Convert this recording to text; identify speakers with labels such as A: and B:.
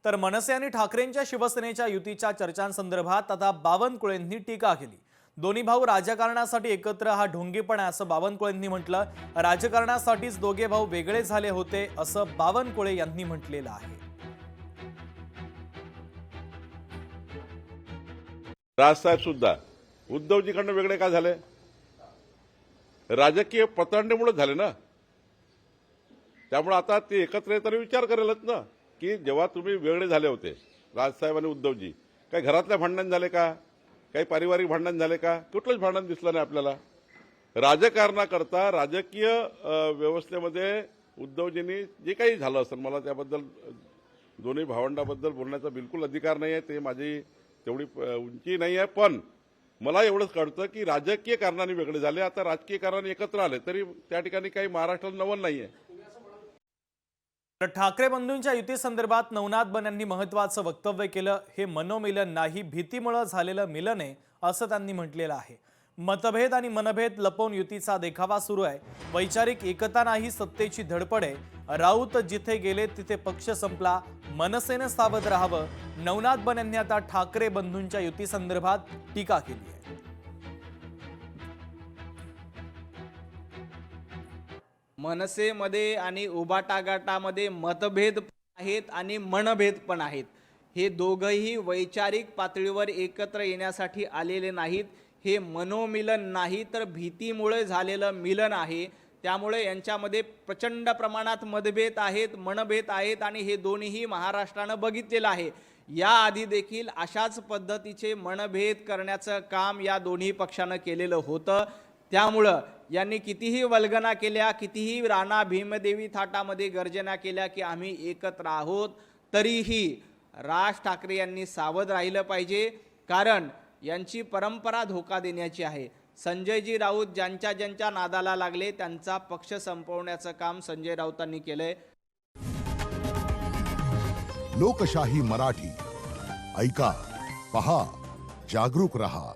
A: तर मनसे आणि ठाकरेंच्या शिवसेनेच्या युतीच्या चर्चांसंदर्भात आता बावनकुळेंनी टीका केली। दोन्ही भाऊ राजकारणासाठी एकत्र हा ढोंगीपणा असं बावनकुळेंनी म्हटलं। राजकारणासाठीच दोघे भाऊ वेगळे झाले होते असं बावनकुळे यांनी म्हटलेलं आहे।
B: राजसाहेब सुद्धा उद्धवजीकडनं वेगळे का झाले? राजकीय प्रताडणीमुळे झाले ना। त्यामुळे आता ते एकत्र येताना विचार करेलच ना की जेव्हा तुम्ही वेगळे झाले होते राजसाहेब आणि उद्धवजी, काही घरातल्या भांडण झाले का? काही पारिवारिक भांडण झाले का? कुठलंच भांडण दिसलं नाही आपल्याला। राजकारणाकरता राजकीय व्यवस्थेमध्ये उद्धवजींनी जे काही झालं असेल, मला त्याबद्दल दोन्ही भावंडाबद्दल बोलण्याचा बिलकुल अधिकार नाही आहे, ते माझी तेवढी उंची नाही आहे, पण मला एवढंच कळतं की राजकीय कारणाने वेगळे झाले। आता राजकीय कारणाने एकत्र आले तरी त्या ठिकाणी काही महाराष्ट्रात नवल नाहीये।
A: तर ठाकरे बंधूंच्या युती संदर्भात नवनाथ बन यांनी महत्त्वाचं वक्तव्य केलं। हे मनोमिलन नाही, भीतीमुळे झालेलं मिलन आहे असं त्यांनी म्हटलेलं आहे। मतभेद आणि मनभेद लपवून युतीचा देखावा सुरू आहे। वैचारिक एकता नाही, सत्तेची धडपड आहे। राऊत जिथे गेले तिथे पक्ष संपला, मनसेने सावध राहावं। नवनाथ बन यांनी आता ठाकरे बंधूंच्या युती संदर्भात टीका केली आहे।
C: मनसेमध्ये आणि उबाटा गटामध्ये मतभेद आहेत आणि मनभेद पण आहेत। हे दोघंही वैचारिक पातळीवर एकत्र येण्यासाठी आलेले नाहीत। हे मनोमिलन नाही तर भीतीमुळे झालेलं मिलन आहे। त्यामुळे यांच्यामध्ये प्रचंड प्रमाणात मतभेद आहेत, मनभेद आहेत आणि हे दोन्हीही महाराष्ट्रानं बघितलेलं आहे। याआधी देखील अशाच पद्धतीचे मनभेद करण्याचं काम या दोन्ही पक्षानं केलेलं होतं। त्यामुळं यांनी कितीही वल्गना केल्या, कितीही राणा भीमदेवी थाटामध्ये गर्जना केल्या की आम्ही एकत्र आहोत, तरीही राज ठाकरे यांनी सावध राहिलं पाहिजे, कारण यांची परंपरा धोका देण्याची आहे। संजयजी राऊत ज्यांच्या नादाला लागले त्यांचा पक्ष संपवण्याचं काम संजय राऊतांनी केलंय।
D: लोकशाही मराठी ऐका, पहा, जागरूक रहा।